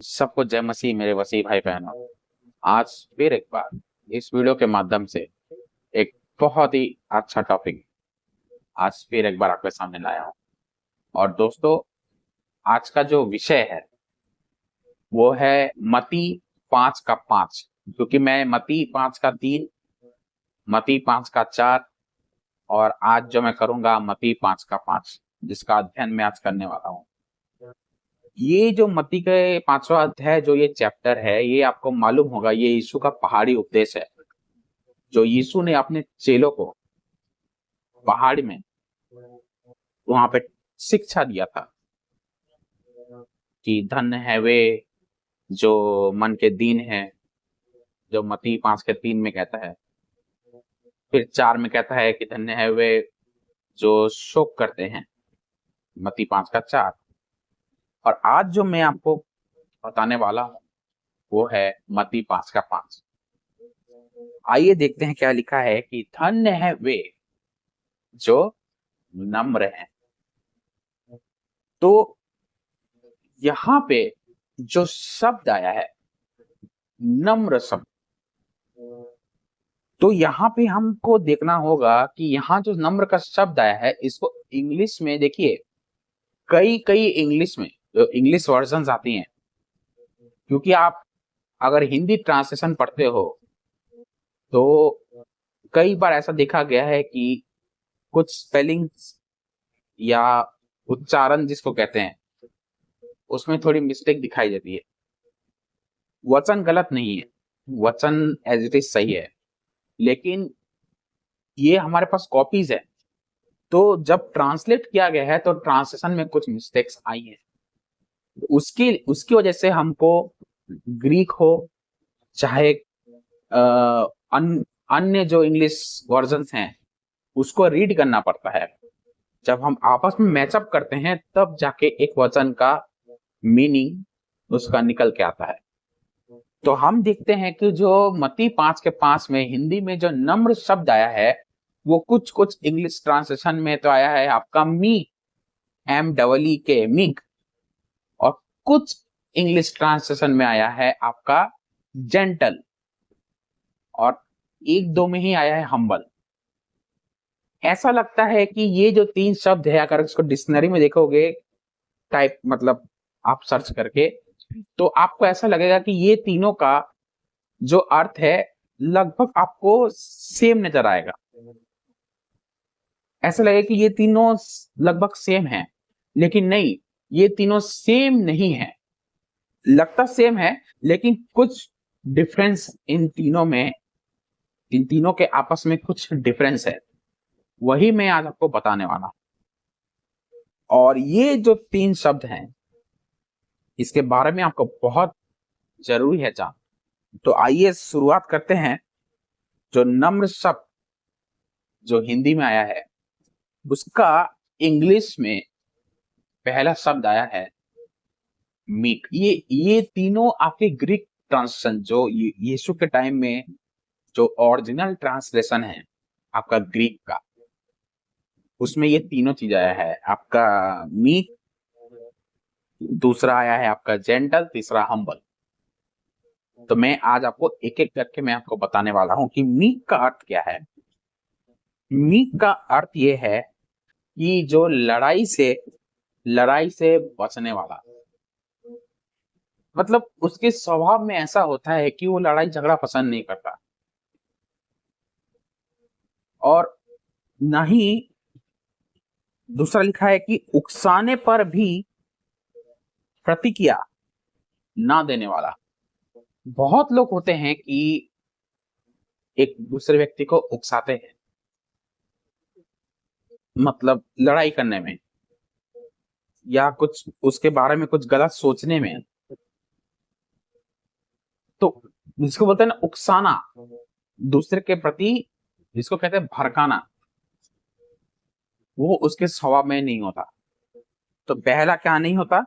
सबको जय मसीह मेरे वसीह भाई बहनों। आज फिर एक बार इस वीडियो के माध्यम से एक बहुत ही अच्छा टॉपिक आज फिर एक बार आपके सामने लाया हूँ। और दोस्तों, आज का जो विषय है वो है मती 5 का 5, क्योंकि मैं मती 5 का 3, मती 5 का 4 और आज जो मैं करूंगा मती 5 का 5, जिसका अध्ययन मैं आज करने वाला हूँ। ये जो मत्ती के 5वां अध्याय जो ये चैप्टर है, ये आपको मालूम होगा, ये यीशु का पहाड़ी उपदेश है, जो यीशु ने अपने चेलों को पहाड़ में वहां पे शिक्षा दिया था कि धन्य है वे जो मन के दीन है, जो मत्ती 5 के 3 में कहता है। फिर 4 में कहता है कि धन्य है वे जो शोक करते हैं, मत्ती 5 का 4। और आज जो मैं आपको बताने वाला हूँ वो है मत्ती 5 का 5। आइए देखते हैं क्या लिखा है कि धन्य है वे जो नम्र हैं। तो यहाँ पे जो शब्द आया है नम्र शब्द, तो यहाँ पे हमको देखना होगा कि यहाँ जो नम्र का शब्द आया है इसको इंग्लिश में देखिए, कई कई इंग्लिश में जो इंग्लिश वर्जन आती हैं, क्योंकि आप अगर हिंदी ट्रांसलेशन पढ़ते हो तो कई बार ऐसा देखा गया है कि कुछ स्पेलिंग्स या उच्चारण जिसको कहते हैं उसमें थोड़ी मिस्टेक दिखाई देती है। वचन गलत नहीं है, वचन एज इट इज सही है, लेकिन ये हमारे पास कॉपीज है, तो जब ट्रांसलेट किया गया है तो ट्रांसलेशन में कुछ मिस्टेक्स आई हैं। उसकी उसकी वजह से हमको ग्रीक हो चाहे अन्य जो इंग्लिश वर्जन्स हैं उसको रीड करना पड़ता है। जब हम आपस में मैचअप करते हैं तब जाके एक वचन का मीनिंग उसका निकल के आता है। तो हम देखते हैं कि जो मत्ती 5 के 5 में हिंदी में जो नम्र शब्द आया है वो कुछ कुछ इंग्लिश ट्रांसलेशन में तो आया है आपका मीक, MEEK मीक, और कुछ इंग्लिश ट्रांसलेशन में आया है आपका जेंटल, और एक दो में ही आया है हम्बल। ऐसा लगता है कि ये जो 3 शब्द है अगर इसको डिक्शनरी में देखोगे, टाइप मतलब आप सर्च करके, तो आपको ऐसा लगेगा कि ये तीनों का जो अर्थ है लगभग आपको सेम नजर आएगा। ऐसा लगेगा कि ये तीनों लगभग सेम है, लेकिन नहीं, ये तीनों सेम नहीं है। लगता सेम है लेकिन कुछ डिफरेंस इन तीनों में, इन तीनों के आपस में कुछ डिफरेंस है, वही मैं आज आपको बताने वाला हूं। और ये जो 3 शब्द हैं इसके बारे में आपको बहुत जरूरी है जान। तो आइए शुरुआत करते हैं। जो नम्र शब्द जो हिंदी में आया है उसका इंग्लिश में पहला शब्द आया है मीक। ये तीनों आपके ग्रीक ट्रांसलेशन जो यीशु के टाइम में जो ओरिजिनल ट्रांसलेशन है आपका ग्रीक का, उसमें ये तीनों चीज आया है आपका मीक, दूसरा आया है आपका जेंटल, तीसरा हम्बल। तो मैं आज आपको एक एक करके मैं आपको बताने वाला हूं कि मीक का अर्थ क्या है। मीक का अर्थ ये है कि जो लड़ाई से बचने वाला, मतलब उसके स्वभाव में ऐसा होता है कि वो लड़ाई झगड़ा पसंद नहीं करता, और ना ही दूसरा लिखा है कि उकसाने पर भी प्रतिक्रिया ना देने वाला। बहुत लोग होते हैं कि एक दूसरे व्यक्ति को उकसाते हैं, मतलब लड़ाई करने में या कुछ उसके बारे में कुछ गलत सोचने में। तो जिसको बोलते हैं ना उकसाना, दूसरे के प्रति जिसको कहते हैं भड़काना, वो उसके स्वभाव में नहीं होता। तो पहला क्या नहीं होता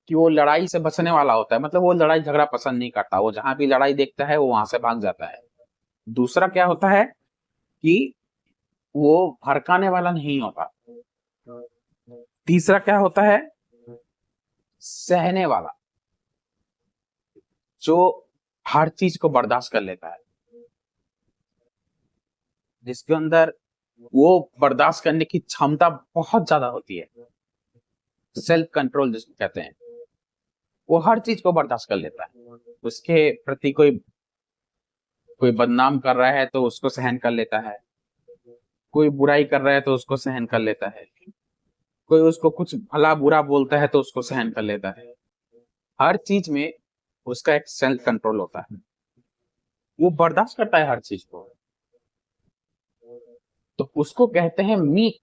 कि वो लड़ाई से बचने वाला होता है, मतलब वो लड़ाई झगड़ा पसंद नहीं करता, वो जहां भी लड़ाई देखता है वो वहां से भाग जाता है। दूसरा क्या होता है कि वो भड़काने वाला नहीं होता। तीसरा क्या होता है, सहने वाला। जो हर चीज को बर्दाश्त कर लेता है, जिसके अंदर वो बर्दाश्त करने की क्षमता बहुत ज्यादा होती है, सेल्फ कंट्रोल जिसको कहते हैं, वो हर चीज को बर्दाश्त कर लेता है। उसके प्रति कोई कोई बदनाम कर रहा है तो उसको सहन कर लेता है, कोई बुराई कर रहा है तो उसको सहन कर लेता है, कोई उसको कुछ भला बुरा बोलता है तो उसको सहन कर लेता है। हर चीज में उसका एक सेल्फ कंट्रोल होता है, वो बर्दाश्त करता है हर चीज को। तो उसको कहते हैं मीक।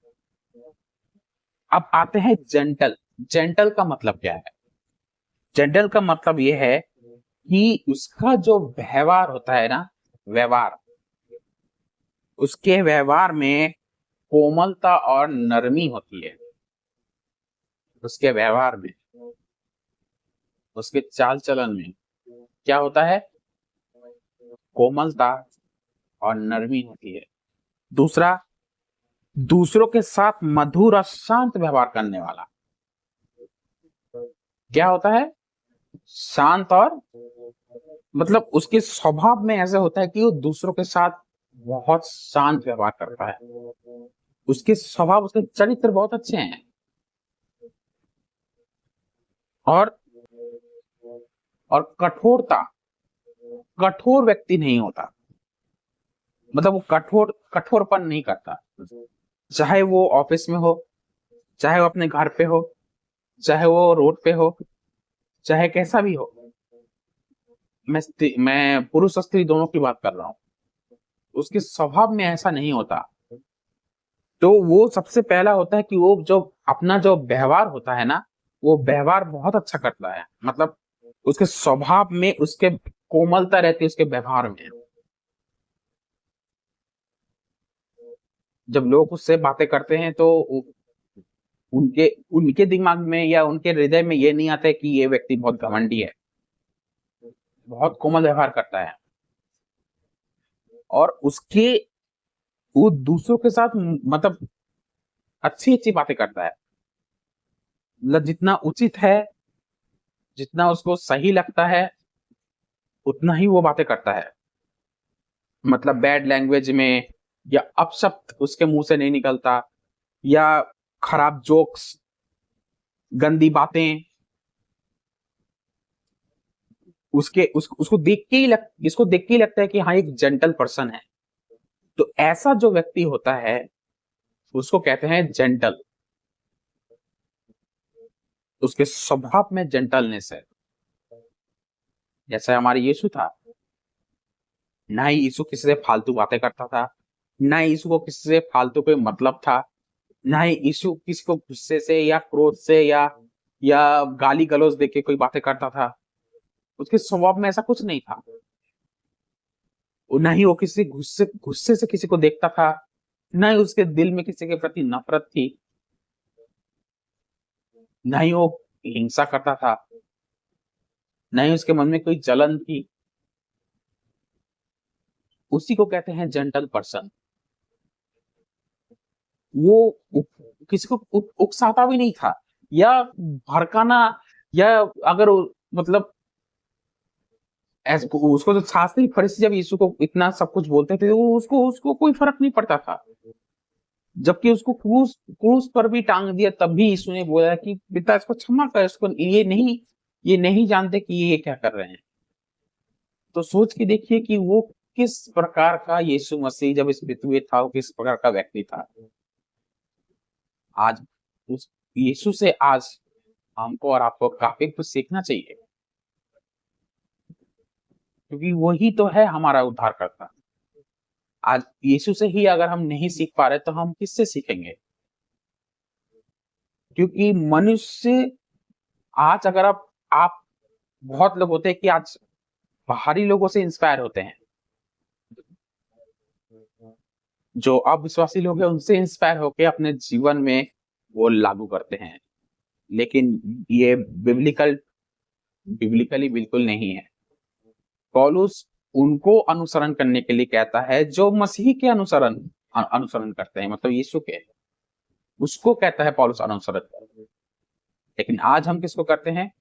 अब आते हैं जेंटल। जेंटल का मतलब क्या है? जेंटल का मतलब ये है कि उसका जो व्यवहार होता है ना, व्यवहार, उसके व्यवहार में कोमलता और नरमी होती है। उसके व्यवहार में, उसके चाल चलन में क्या होता है? कोमलता और नरमी होती है। दूसरा, दूसरों के साथ मधुर और शांत व्यवहार करने वाला। क्या होता है? शांत और मतलब उसके स्वभाव में ऐसा होता है कि वो दूसरों के साथ बहुत शांत व्यवहार करता है। उसके स्वभाव, उसके चरित्र बहुत अच्छे हैं। और कठोरता, कठोर व्यक्ति नहीं होता, मतलब वो कठोरपन नहीं करता। चाहे वो ऑफिस में हो, चाहे वो अपने घर पे हो, चाहे वो रोड पे हो, चाहे कैसा भी हो। मैं पुरुष और स्त्री दोनों की बात कर रहा हूँ। उसके स्वभाव में ऐसा नहीं होता। तो वो सबसे पहला होता है कि वो जो अपना जो व्यवहार होता है ना, वो व्यवहार बहुत अच्छा करता है। मतलब उसके स्वभाव में उसके कोमलता रहती है, उसके व्यवहार में। जब लोग उससे बातें करते हैं तो उनके उनके दिमाग में या उनके हृदय में ये नहीं आता है कि ये व्यक्ति बहुत घमंडी है। बहुत कोमल व्यवहार करता है और उसके वो दूसरों के साथ मतलब अच्छी अच्छी बातें करता है। मतलब जितना उचित है, जितना उसको सही लगता है, उतना ही वो बातें करता है। मतलब बैड लैंग्वेज में या अपशब्द उसके मुंह से नहीं निकलता, या खराब जोक्स, गंदी बातें उसको देख के ही इसको देख के ही लगता है कि हाँ एक जेंटल पर्सन है। तो ऐसा जो व्यक्ति होता है उसको कहते हैं जेंटल। उसके स्वभाव में जेंटलनेस है। जैसे हमारे यीशु था, ना ही यीशु किसी से फालतू बातें करता था, ना ही यीशु को किसी से फालतू कोई मतलब था, ना ही यीशु किसी को गुस्से से या क्रोध से या गाली गलौज देके कोई बातें करता था। उसके स्वभाव में ऐसा कुछ नहीं था। और ना ही वो किसी गुस्से गुस्से से किसी को देखता था, ना ही उसके दिल में किसी के प्रति नफरत थी, ना ही वो हिंसा करता था, ना ही उसके मन में कोई जलन थी। उसी को कहते हैं जेंटल पर्सन। वो किसी को उकसाता भी नहीं था या भड़काना, या अगर मतलब उसको तो शास्त्री फरीसी जब यीशु को इतना सब कुछ बोलते थे, वो उसको उसको कोई फर्क नहीं पड़ता था। जबकि उसको क्रूस क्रूस पर भी टांग दिया, तब भी यीशु ने बोला कि पिता इसको क्षमा कर, इसको ये नहीं जानते कि ये क्या कर रहे हैं। तो सोच के देखिए कि वो किस प्रकार का यीशु मसीह जब इस पृथ्वी पे था, वो किस प्रकार का व्यक्ति था। आज उस यीशु से आज हमको और आपको काफी कुछ सीखना चाहिए, क्योंकि वही तो है हमारा उद्धारकर्ता। आज यीशु से ही अगर हम नहीं सीख पा रहे तो हम किससे सीखेंगे? क्योंकि मनुष्य आज अगर आप बहुत लोग होते हैं कि आज बाहरी लोगों से इंस्पायर होते हैं, जो अविश्वासी लोग हैं उनसे इंस्पायर होकर अपने जीवन में वो लागू करते हैं। लेकिन ये बिब्लिकली बिल्कुल नहीं है। पौलुस उनको अनुसरण करने के लिए कहता है जो मसीह के अनुसरण करते हैं, मतलब यीशु के, उसको कहता है पौलुस अनुसरण कर। लेकिन आज हम किसको करते हैं?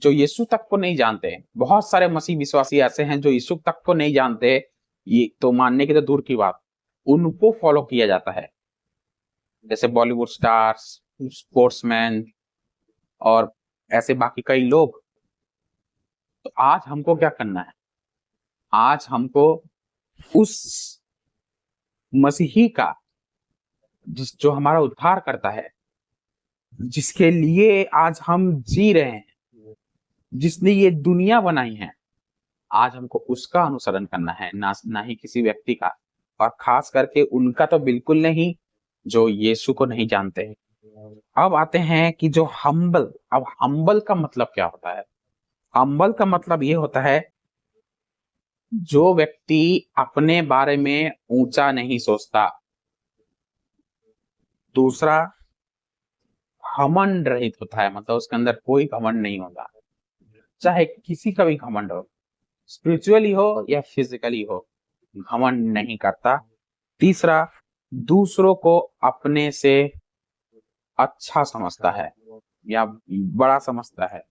जो यीशु तक को नहीं जानते। बहुत सारे मसीह विश्वासी ऐसे हैं जो यीशु तक को नहीं जानते, ये तो मानने की तो दूर की बात, उनको फॉलो किया जाता है, जैसे बॉलीवुड स्टार्स, स्पोर्ट्समैन और ऐसे बाकी कई लोग। तो आज हमको क्या करना है? आज हमको उस मसीही का जो हमारा उद्धार करता है, जिसके लिए आज हम जी रहे हैं, जिसने ये दुनिया बनाई है, आज हमको उसका अनुसरण करना है, ना ही किसी व्यक्ति का, और खास करके उनका तो बिल्कुल नहीं जो यीशु को नहीं जानते हैं। अब आते हैं कि जो हम्बल, अब हम्बल का मतलब क्या होता है? हम्बल का मतलब ये होता है जो व्यक्ति अपने बारे में ऊंचा नहीं सोचता। दूसरा, घमंड रहित होता है, मतलब उसके अंदर कोई घमंड नहीं होता, चाहे किसी का भी घमंड हो, स्पिरिचुअली हो या फिजिकली हो, घमंड नहीं करता। तीसरा, दूसरों को अपने से अच्छा समझता है या बड़ा समझता है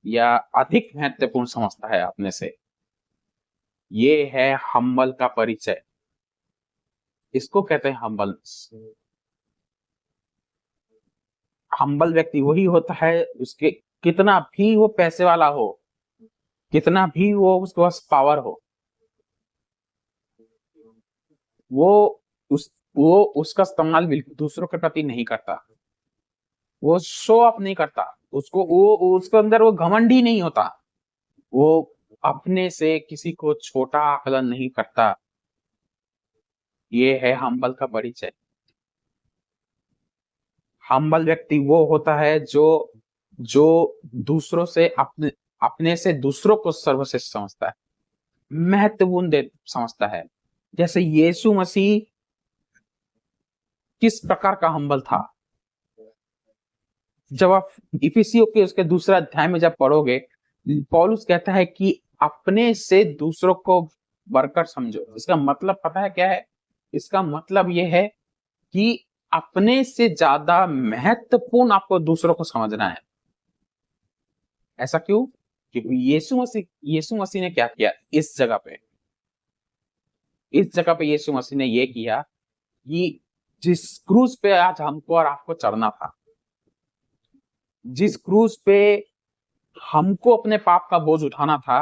या अधिक महत्वपूर्ण समझता है अपने से। ये है हम्बल का परिचय, इसको कहते हैं हम्बलनेस। हम्बल व्यक्ति वही होता है, उसके कितना भी वो पैसे वाला हो, कितना भी वो उसके पास पावर हो, वो वो उसका इस्तेमाल बिल्कुल दूसरों के प्रति नहीं करता, वो शो ऑफ नहीं करता, उसको वो उसके अंदर वो घमंड ही नहीं होता, वो अपने से किसी को छोटा आकलन नहीं करता। ये है हम्बल का परिचय। हम्बल व्यक्ति वो होता है जो जो दूसरों से अपने अपने से दूसरों को सर्वश्रेष्ठ समझता है, महत्वपूर्ण समझता है। जैसे यीशु मसीह किस प्रकार का हम्बल था, जब आप इफिसियों के उसके दूसरा अध्याय में जब पढ़ोगे, पौलुस कहता है कि अपने से दूसरों को बढ़कर समझो। इसका मतलब पता है क्या है? इसका मतलब यह है कि अपने से ज्यादा महत्वपूर्ण आपको दूसरों को समझना है। ऐसा क्यों? क्योंकि यीशु मसीह ने क्या किया इस जगह पे? इस जगह पे यीशु मसीह ने यह किया कि जिस क्रूज पे आज हमको और आपको चढ़ना था, जिस क्रूज पे हमको अपने पाप का बोझ उठाना था,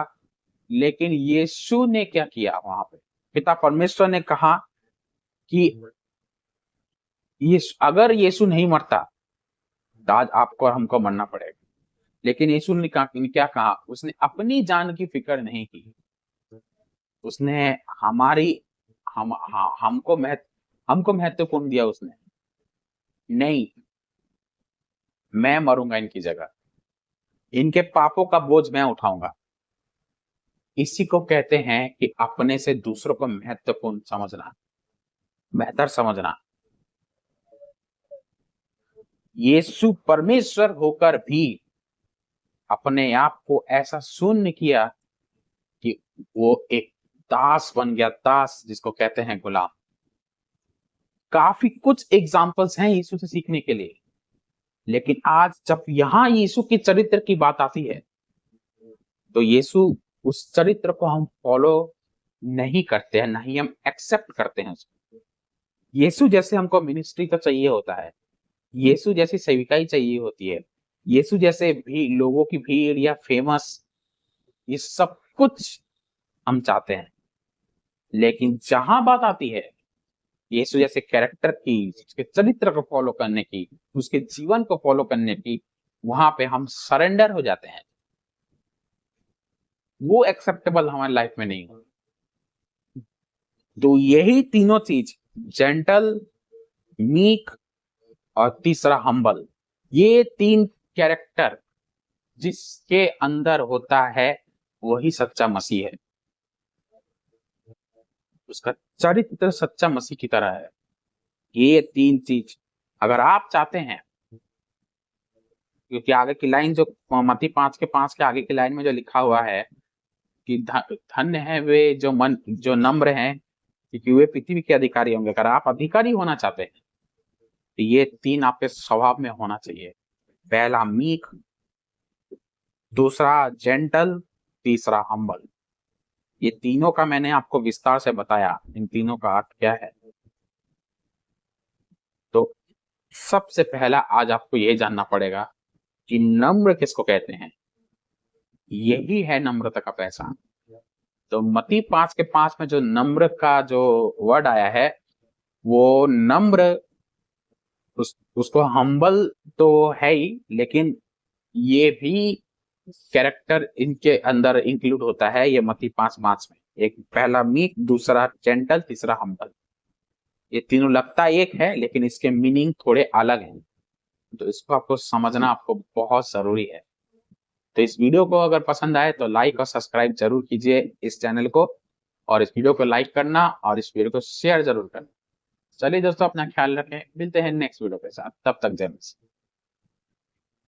लेकिन यीशु ने क्या किया वहां पे? पिता परमेश्वर ने कहा कि अगर यीशु नहीं मरता तो आज आपको और हमको मरना पड़ेगा। लेकिन यीशु ने क्या कहा? उसने अपनी जान की फिक्र नहीं की, उसने हमारी हमको महत्वपूर्ण दिया। उसने नहीं, मैं मरूंगा इनकी जगह, इनके पापों का बोझ मैं उठाऊंगा। इसी को कहते हैं कि अपने से दूसरों को महत्वपूर्ण समझना, बेहतर समझना। यीशु परमेश्वर होकर भी अपने आप को ऐसा शून्य किया कि वो एक दास बन गया, दास जिसको कहते हैं गुलाम। काफी कुछ एग्जाम्पल्स हैं यीशु से सीखने के लिए, लेकिन आज जब यहां यीशु के चरित्र की बात आती है तो यीशु उस चरित्र को हम फॉलो नहीं करते हैं, नहीं हम एक्सेप्ट करते हैं उसको। यीशु जैसे हमको मिनिस्ट्री तो चाहिए होता है, यीशु जैसी सेविकाई चाहिए होती है, यीशु जैसे भी लोगों की भीड़ या फेमस, ये सब कुछ हम चाहते हैं। लेकिन जहां बात आती है यीशु जैसे कैरेक्टर की, उसके चरित्र को फॉलो करने की, उसके जीवन को फॉलो करने की, वहां पे हम सरेंडर हो जाते हैं। वो एक्सेप्टेबल हमारी लाइफ में नहीं हो। तो यही तीनों चीज, जेंटल, मीक और तीसरा हम्बल, ये तीन कैरेक्टर जिसके अंदर होता है वही सच्चा मसीह है। उसका चरित्र सच्चा मसीह की तरह है। ये तीन चीज अगर आप चाहते हैं, क्योंकि आगे की लाइन जो मत्ती 5:5 के आगे की लाइन में जो लिखा हुआ है कि धन्य है वे जो नम्र हैं, क्योंकि वे पृथ्वी के अधिकारी होंगे। अगर आप अधिकारी होना चाहते हैं तो ये तीन आपके स्वभाव में होना चाहिए। पहला मीक, दूसरा जेंटल, तीसरा हम्बल। ये तीनों का मैंने आपको विस्तार से बताया, इन तीनों का अर्थ क्या है। तो सबसे पहला आज आपको ये जानना पड़ेगा कि नम्र किसको कहते हैं। यही है नम्रता का पहचान। तो मत्ती 5 में जो नम्र का जो वर्ड आया है, वो नम्र उसको हम्बल तो है ही, लेकिन ये भी कैरेक्टर इनके अंदर इंक्लूड होता है। ये मत्ती 5 में एक पहला मीक, दूसरा जेंटल, तीसरा हम्बल। ये तीनों लगता एक है, लेकिन इसके मीनिंग थोड़े अलग हैं। तो इसको आपको समझना आपको बहुत जरूरी है। तो इस वीडियो को अगर पसंद आए तो लाइक और सब्सक्राइब जरूर कीजिए इस चैनल को, और इस वीडियो को लाइक करना और इस वीडियो को शेयर जरूर करना। चलिए दोस्तों, अपना ख्याल रखें, मिलते हैं नेक्स्ट वीडियो के साथ, तब तक जय हिंद।